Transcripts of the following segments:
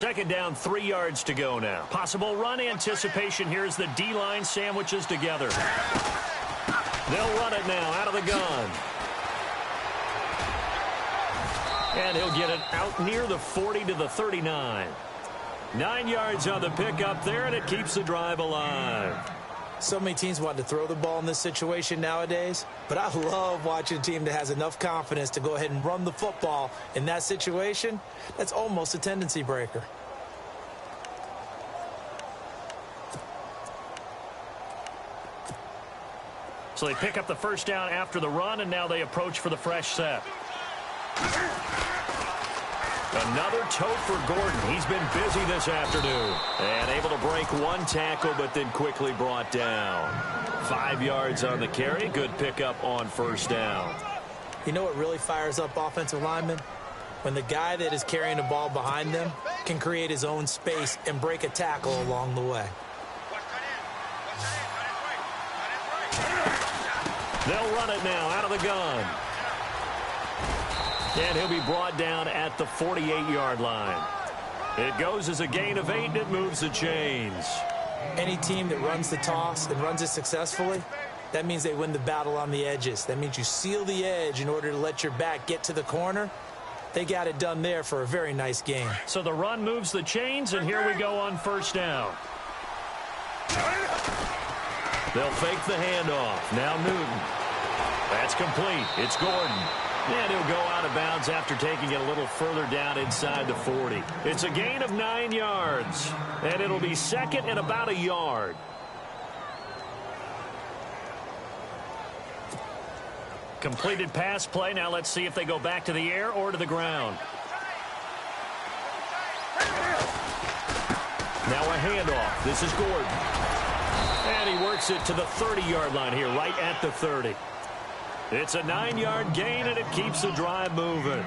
Second down, 3 yards to go now. Possible run anticipation here as the D-line sandwiches together. They'll run it now out of the gun. And he'll get it out near the 40 to the 39. 9 yards on the pickup there, and it keeps the drive alive. So many teams want to throw the ball in this situation nowadays, but I love watching a team that has enough confidence to go ahead and run the football in that situation. That's almost a tendency breaker. So they pick up the first down after the run, and now they approach for the fresh set. Another tote for Gordon. He's been busy this afternoon. And able to break one tackle, but then quickly brought down. 5 yards on the carry. Good pickup on first down. You know what really fires up offensive linemen? When the guy that is carrying the ball behind them can create his own space and break a tackle along the way. They'll run it now out of the gun. And he'll be brought down at the 48-yard line. It goes as a gain of 8, and it moves the chains. Any team that runs the toss and runs it successfully, that means they win the battle on the edges. That means you seal the edge in order to let your back get to the corner. They got it done there for a very nice game. So the run moves the chains, and here we go on first down. They'll fake the handoff. Now Newton. That's complete. It's Gordon. And he'll go out of bounds after taking it a little further down inside the 40. It's a gain of 9 yards. And it'll be second and about a yard. Completed pass play. Now let's see if they go back to the air or to the ground. Now a handoff. This is Gordon. And he works it to the 30-yard line here, right at the 30. It's a 9-yard gain, and it keeps the drive moving.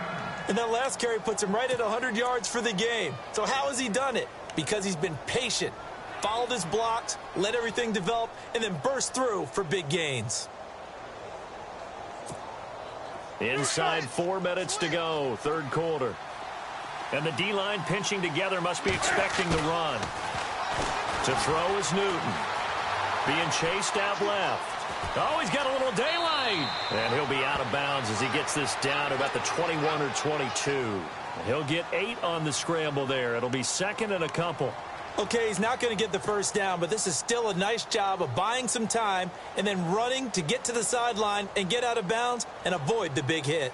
And that last carry puts him right at 100 yards for the game. So how has he done it? Because he's been patient, followed his blocks, let everything develop, and then burst through for big gains. Inside 4 minutes to go, third quarter. And the D-line pinching together must be expecting the run. To throw is Newton. Being chased out left. Oh, he's got a little daylight. And he'll be out of bounds as he gets this down to about the 21 or 22. He'll get 8 on the scramble there. It'll be second and a couple. Okay, he's not going to get the first down, but this is still a nice job of buying some time and then running to get to the sideline and get out of bounds and avoid the big hit.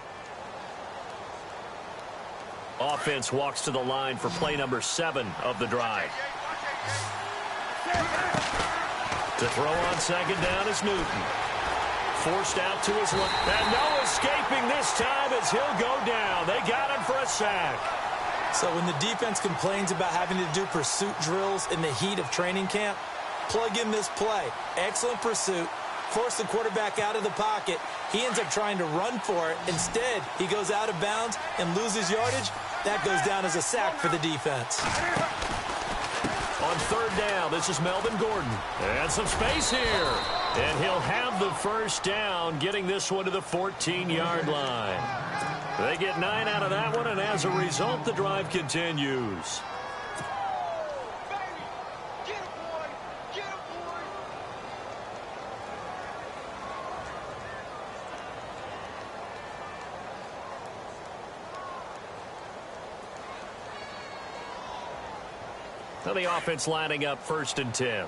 Offense walks to the line for play number 7 of the drive. To throw on second down is Newton. Forced out to his left. And no escaping this time as he'll go down. They got him for a sack. So when the defense complains about having to do pursuit drills in the heat of training camp, plug in this play. Excellent pursuit. Force the quarterback out of the pocket. He ends up trying to run for it. Instead, he goes out of bounds and loses yardage. That goes down as a sack for the defense. On third down, this is Melvin Gordon. And some space here. And he'll have the first down, getting this one to the 14-yard line. They get 9 out of that one, and as a result, the drive continues. Now the offense lining up first and 10.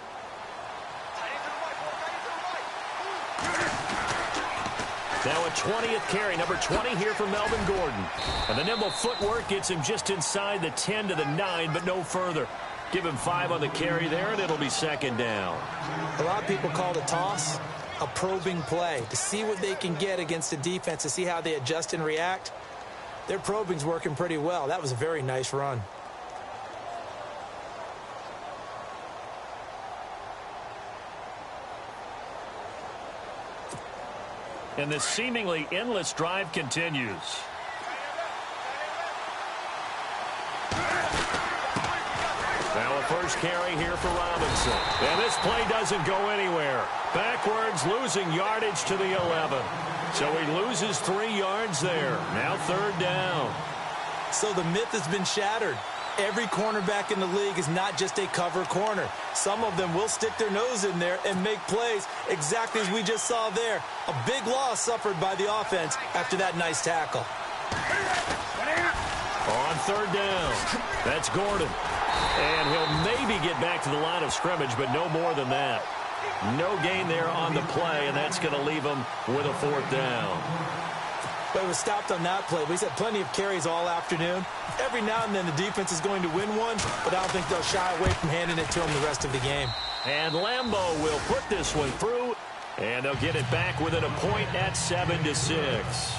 Now a 20th carry, number 20 here for Melvin Gordon. And the nimble footwork gets him just inside the 10 to the 9, but no further. Give him 5 on the carry there, and it'll be second down. A lot of people call the toss a probing play to see what they can get against the defense, to see how they adjust and react. Their probing's working pretty well. That was a very nice run. And this seemingly endless drive continues. Now a first carry here for Robinson. And this play doesn't go anywhere. Backwards, losing yardage to the 11. So he loses 3 yards there. Now third down. So the myth has been shattered. Every cornerback in the league is not just a cover corner. Some of them will stick their nose in there and make plays exactly as we just saw there. A big loss suffered by the offense after that nice tackle. On third down, that's Gordon. And he'll maybe get back to the line of scrimmage, but no more than that. No gain there on the play, and that's going to leave him with a fourth down. But he was stopped on that play. But he's had plenty of carries all afternoon. Every now and then the defense is going to win one, but I don't think they'll shy away from handing it to him the rest of the game. And Lambeau will put this one through, and they'll get it back within a point at 7-6.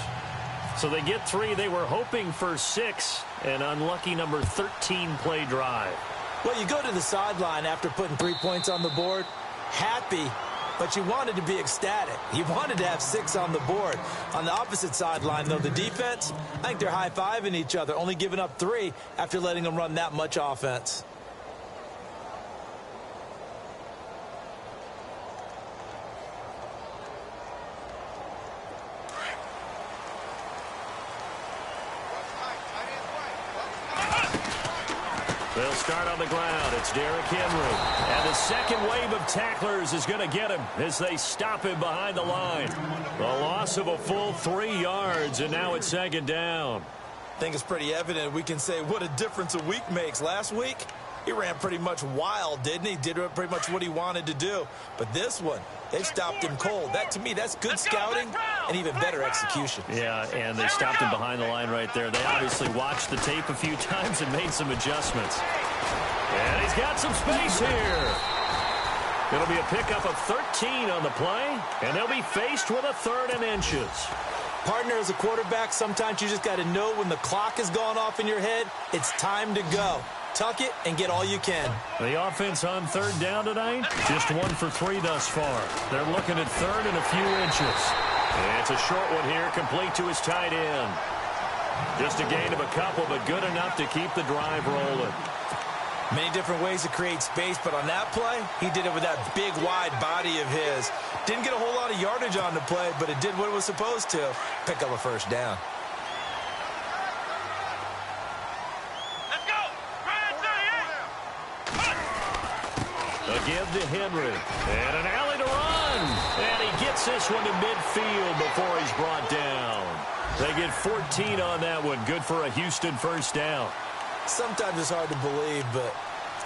So they get 3. They were hoping for 6, an unlucky number 13 play drive. Well, you go to the sideline after putting 3 points on the board, happy, but you wanted to be ecstatic. You wanted to have 6 on the board. On the opposite sideline, though, the defense, I think they're high-fiving each other, only giving up 3 after letting them run that much offense. They'll start on the ground. It's Derrick Henry. And the second wave of tacklers is going to get him as they stop him behind the line. The loss of a full 3 yards, and now it's second down. I think it's pretty evident we can say what a difference a week makes. Last week, he ran pretty much wild, didn't he? Did pretty much what he wanted to do. But this one, they've stopped him cold. That, to me, that's good scouting and even better execution. Yeah, and they stopped him behind the line right there. They obviously watched the tape a few times and made some adjustments. And he's got some space here. It'll be a pickup of 13 on the play, and they'll be faced with a 3rd and inches. Partner, as a quarterback, sometimes you just got to know when the clock has gone off in your head, it's time to go. Tuck it and get all you can. The offense on 3rd down tonight, just 1 for 3 thus far. They're looking at 3rd and a few inches. And it's a short one here, complete to his tight end. Just a gain of a couple, but good enough to keep the drive rolling. Many different ways to create space, but on that play, he did it with that big, wide body of his. Didn't get a whole lot of yardage on the play, but it did what it was supposed to, pick up a first down. Give to Henry. And an alley to run. And he gets this one to midfield before he's brought down. They get 14 on that one. Good for a Houston first down. Sometimes it's hard to believe, but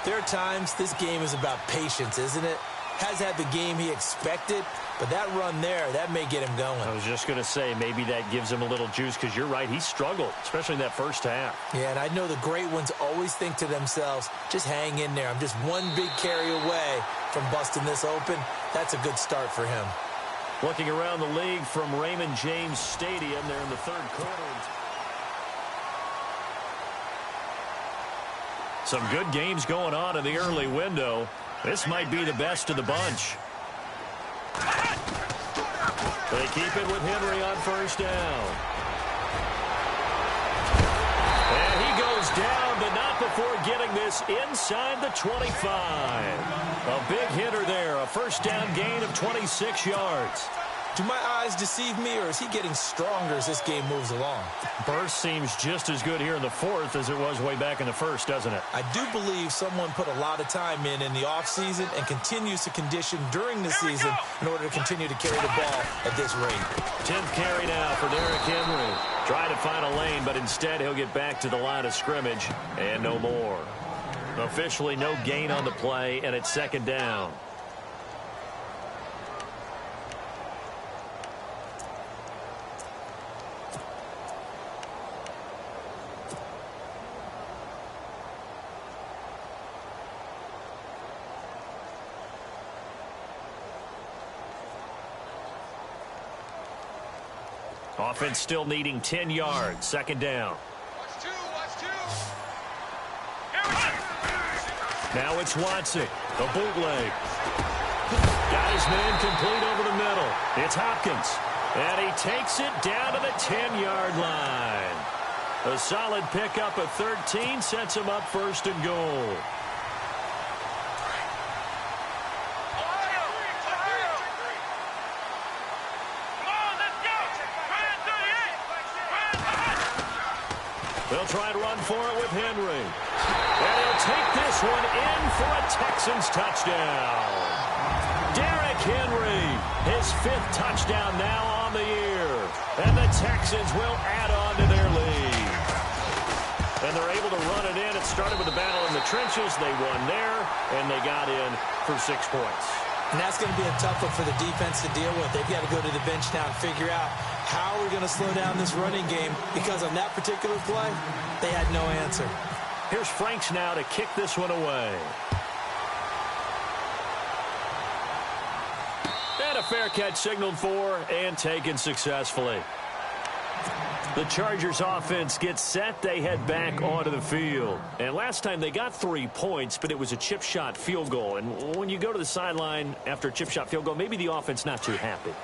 there are times this game is about patience, isn't it? Has had the game he expected, but that run there, that may get him going. I was just going to say, maybe that gives him a little juice, because you're right, he struggled, especially in that first half. Yeah, and I know the great ones always think to themselves, just hang in there. I'm just one big carry away from busting this open. That's a good start for him. Looking around the league from Raymond James Stadium, they're in the 3rd quarter. Some good games going on in the early window. This might be the best of the bunch. They keep it with Henry on first down. And he goes down, but not before getting this inside the 25. A big hitter there, a first down gain of 26 yards. Do my eyes deceive me, or is he getting stronger as this game moves along? Burst seems just as good here in the 4th as it was way back in the 1st, doesn't it? I do believe someone put a lot of time in the offseason and continues to condition during the season in order to continue to carry the ball at this rate. 10th carry now for Derrick Henry. Trying to find a lane, but instead he'll get back to the line of scrimmage and no more. Officially no gain on the play, and it's second down. Offense still needing 10 yards. Second down. Now it's Watson. A bootleg. Got his man complete over the middle. It's Hopkins. And he takes it down to the 10-yard line. A solid pickup of 13 sets him up 1st and goal. They'll try to run for it with Henry. And he'll take this one in for a Texans touchdown. Derrick Henry, his 5th touchdown now on the year. And the Texans will add on to their lead. And they're able to run it in. It started with a battle in the trenches. They won there, and they got in for 6 points. And that's going to be a tough one for the defense to deal with. They've got to go to the bench now and figure out how we're going to slow down this running game, because on that particular play, they had no answer. Here's Franks now to kick this one away. And a fair catch signaled for and taken successfully. The Chargers offense gets set. They head back onto the field. And last time they got 3 points, but it was a chip shot field goal. And when you go to the sideline after a chip shot field goal, maybe the offense not too happy.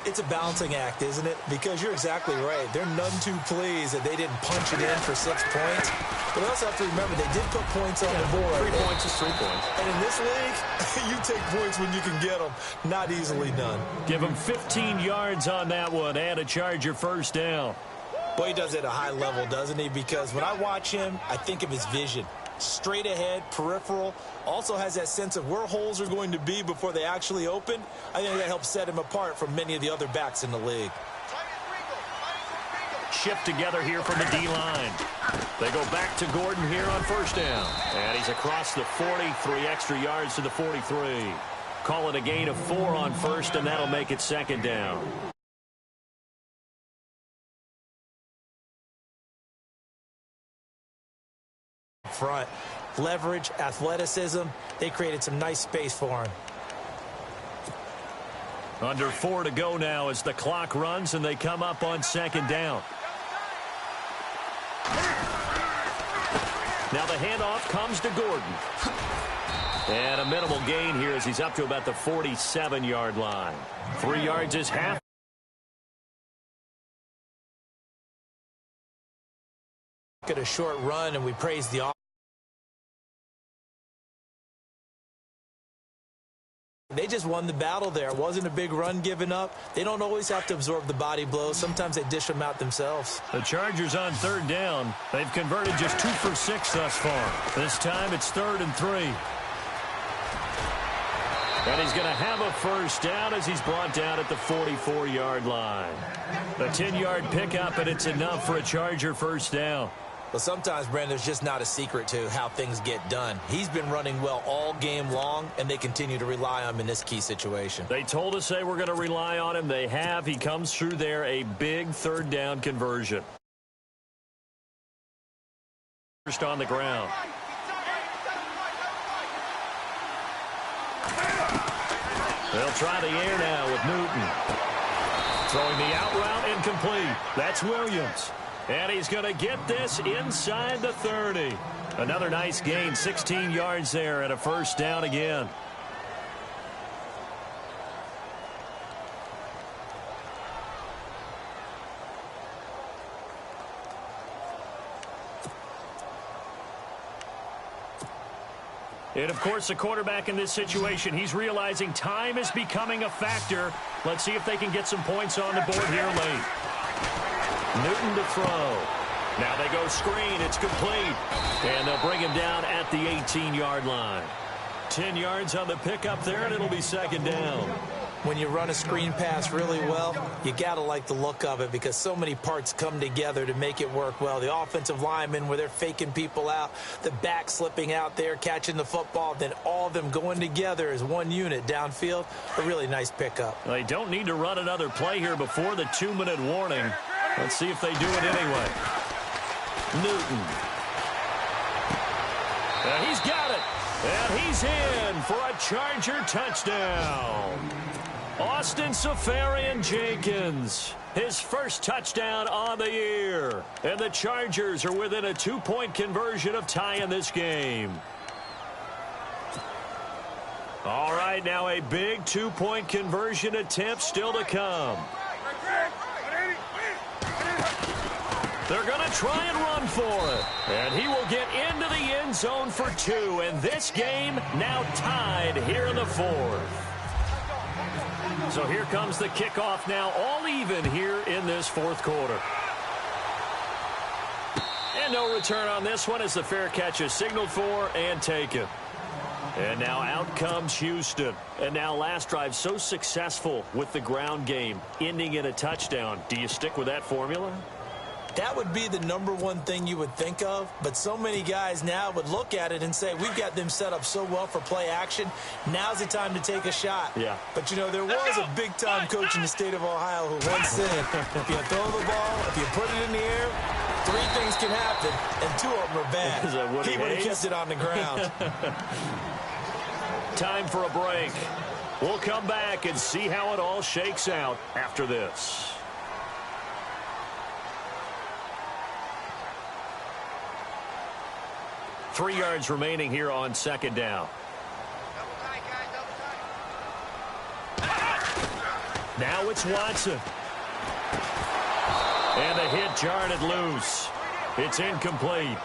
It's a balancing act, isn't it? Because you're exactly right. They're none too pleased that they didn't punch it in for 6 points. But we also have to remember they did put points on the board. 3 points is 3 points. And in this league, you take points when you can get them. Not easily done. Give them 15 yards on that one and a Charger first down. Boy, he does it at a high level, doesn't he? Because when I watch him, I think of his vision. Straight ahead, peripheral. Also has that sense of where holes are going to be before they actually open. I think that helps set him apart from many of the other backs in the league. Shift together here from the D-line. They go back to Gordon here on first down. And he's across the 40, 3 extra yards to the 43. Call it a gain of 4 on first, and that'll make it second down. Front. Leverage, athleticism. They created some nice space for him. Under 4 to go now as the clock runs and they come up on second down. Now the handoff comes to Gordon. And a minimal gain here as he's up to about the 47-yard line. 3 yards is half. At a short run, and we praise the offense. They just won the battle there. It wasn't a big run given up. They don't always have to absorb the body blows. Sometimes they dish them out themselves. The Chargers on third down. They've converted just 2 for 6 thus far. This time it's 3rd and 3. And he's going to have a first down as he's brought down at the 44-yard line. A 10-yard pickup, and it's enough for a Charger first down. Well, sometimes, Brandon, there's just not a secret to how things get done. He's been running well all game long, and they continue to rely on him in this key situation. They told us they were going to rely on him. They have. He comes through there, a big third down conversion. First on the ground. They'll try the air now with Newton. Throwing the out route incomplete. That's Williams. And he's going to get this inside the 30. Another nice gain, 16 yards there, and a first down again. And, of course, the quarterback in this situation, he's realizing time is becoming a factor. Let's see if they can get some points on the board here late. Newton to throw. Now they go screen. It's complete. And they'll bring him down at the 18-yard line. 10 yards on the pickup there, and it'll be second down. When you run a screen pass really well, you got to like the look of it because so many parts come together to make it work well. The offensive linemen where they're faking people out, the back slipping out there, catching the football, then all of them going together as one unit downfield. A really nice pickup. They don't need to run another play here before the 2-minute warning. Let's see if they do it anyway. Newton. And he's got it. And he's in for a Charger touchdown. Austin Seferian-Jenkins, his first touchdown on the year. And the Chargers are within a 2-point conversion of tying this game. All right, now a big 2-point conversion attempt still to come. They're going to try and run for it. And he will get into the end zone for 2. And this game now tied here in the 4th. So here comes the kickoff now, all even here in this 4th quarter. And no return on this one as the fair catch is signaled for and taken. And now out comes Houston. And now last drive so successful with the ground game, ending in a touchdown. Do you stick with that formula? That would be the #1 thing you would think of, but so many guys now would look at it and say, we've got them set up so well for play action. Now's the time to take a shot. Yeah. But, you know, there was a big-time coach in the state of Ohio who once said, if you throw the ball, if you put it in the air, 3 things can happen, and 2 of them are bad. He would have kept it on the ground. Time for a break. We'll come back and see how it all shakes out after this. Three yards remaining here on second down. Now it's Watson. And the hit jarred it loose. It's incomplete.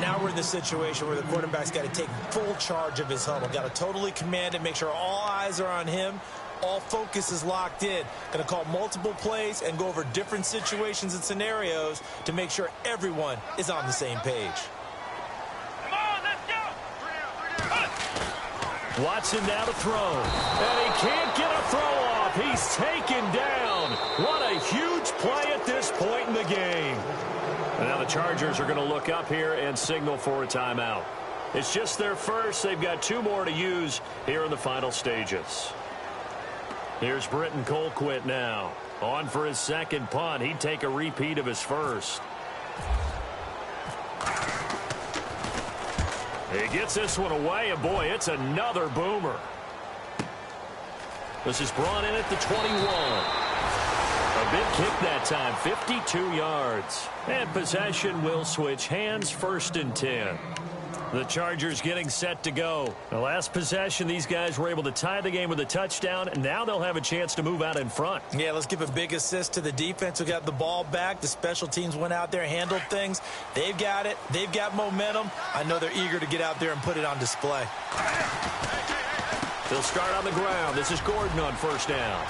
Now we're in the situation where the quarterback's got to take full charge of his huddle. Got to totally command it, make sure all eyes are on him. All focus is locked in. Going to call multiple plays and go over different situations and scenarios to make sure everyone is on the same page. Watson now to throw. And he can't get a throw off. He's taken down. What a huge play at this point in the game. And now the Chargers are going to look up here and signal for a timeout. It's just their first. They've got 2 more to use here in the final stages. Here's Britton Colquitt now. On for his second punt. He'd take a repeat of his first. He gets this one away, and boy, it's another boomer. This is brought in at the 21. A big kick that time, 52 yards. And possession will switch hands, 1st and 10. The Chargers getting set to go. The last possession, these guys were able to tie the game with a touchdown, and now they'll have a chance to move out in front. Yeah, let's give a big assist to the defense who got the ball back. The special teams went out there, handled things. They've got it. They've got momentum. I know they're eager to get out there and put it on display. They'll start on the ground. This is Gordon on 1st down.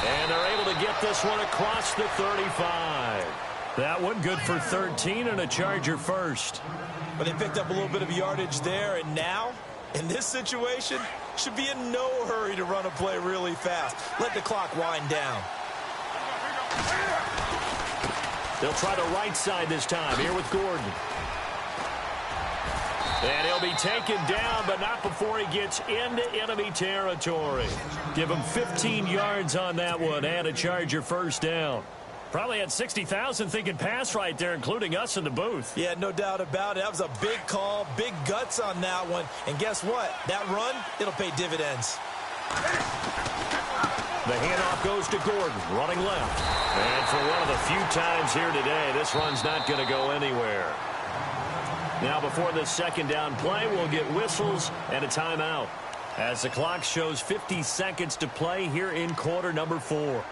And they're able to get this one across the 35. That one good for 13 and a Charger first. But they picked up a little bit of yardage there, and now, in this situation, should be in no hurry to run a play really fast. Let the clock wind down. They'll try the right side this time here with Gordon. And he'll be taken down, but not before he gets into enemy territory. Give him 15 yards on that one and a Charger first down. Probably had 60,000 thinking pass right there, including us in the booth. Yeah, no doubt about it. That was a big call, big guts on that one. And guess what? That run, it'll pay dividends. The handoff goes to Gordon, running left. And for one of the few times here today, this run's not going to go anywhere. Now before this second down play, we'll get whistles and a timeout as the clock shows 50 seconds to play here in quarter number 4.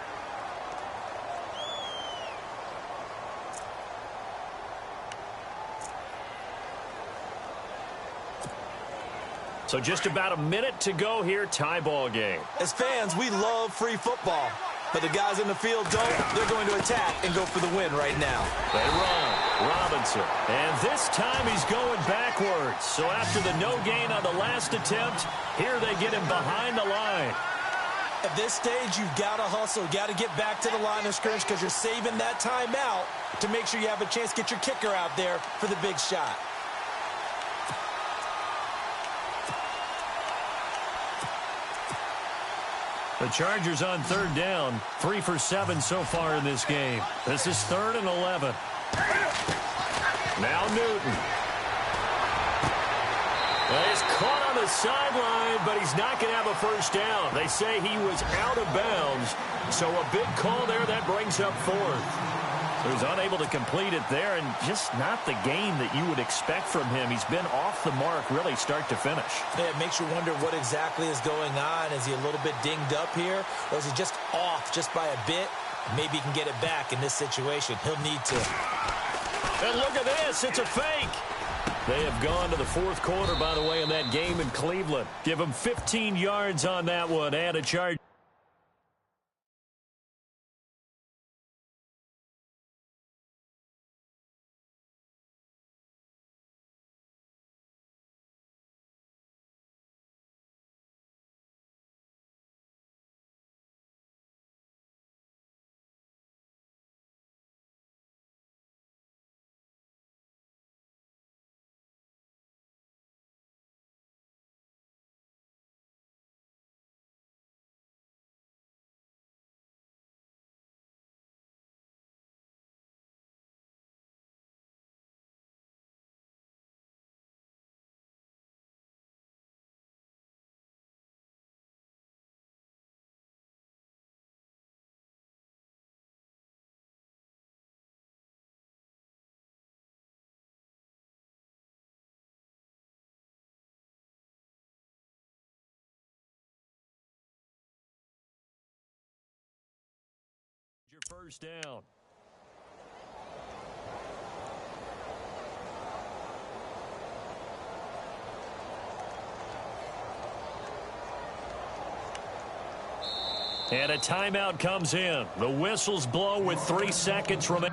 So just about a minute to go here, tie ball game. As fans, we love free football. But the guys in the field don't. They're going to attack and go for the win right now. They run. Robinson. And this time he's going backwards. So after the no gain on the last attempt, here they get him behind the line. At this stage, you've got to hustle. You've got to get back to the line of scrimmage because you're saving that timeout to make sure you have a chance to get your kicker out there for the big shot. The Chargers on 3rd down, 3 for 7 so far in this game. This is 3rd and 11. Now Newton. Well, he's caught on the sideline, but he's not going to have a first down. They say he was out of bounds, so a big call there that brings up 4th. So he's unable to complete it there, and just not the game that you would expect from him. He's been off the mark really start to finish. Yeah, it makes you wonder what exactly is going on. Is he a little bit dinged up here, or is he just off just by a bit? Maybe he can get it back in this situation. He'll need to. And look at this. It's a fake. They have gone to the 4th quarter, by the way, in that game in Cleveland. Give him 15 yards on that one and a charge. first down. And a timeout comes in. The whistles blow with 3 seconds remaining.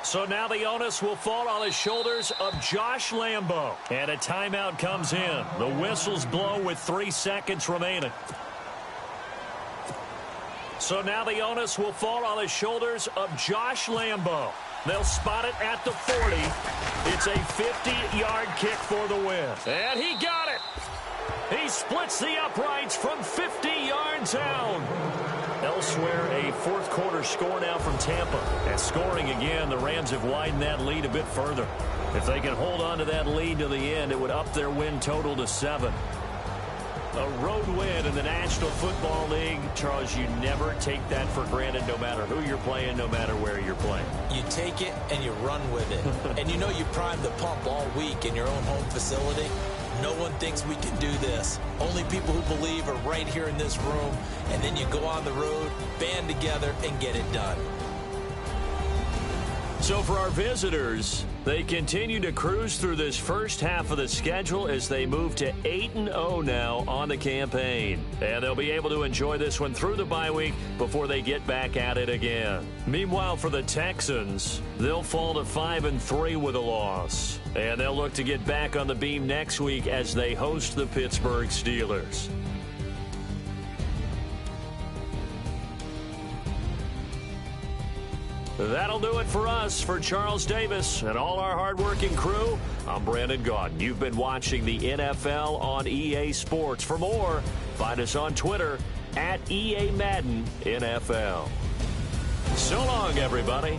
So now the onus will fall on the shoulders of Josh Lambo. And a timeout comes in. The whistles blow with 3 seconds remaining. So now the onus will fall on the shoulders of Josh Lambo. They'll spot it at the 40. It's a 50-yard kick for the win. And he got it. He splits the uprights from 50 yards out. Elsewhere, a fourth-quarter score now from Tampa. And scoring again, the Rams have widened that lead a bit further. If they can hold on to that lead to the end, it would up their win total to 7. A road win in the National Football League. Charles, you never take that for granted no matter who you're playing, no matter where you're playing. You take it and you run with it. And you know you primed the pump all week in your own home facility. No one thinks we can do this. Only people who believe are right here in this room. And then you go on the road, band together, and get it done. So for our visitors, they continue to cruise through this first half of the schedule as they move to 8-0 now on the campaign. And they'll be able to enjoy this one through the bye week before they get back at it again. Meanwhile, for the Texans, they'll fall to 5-3 with a loss. And they'll look to get back on the beam next week as they host the Pittsburgh Steelers. That'll do it for us. For Charles Davis and all our hardworking crew, I'm Brandon Gaudin. You've been watching the NFL on EA Sports. For more, find us on Twitter @EA Madden NFL. So long, everybody.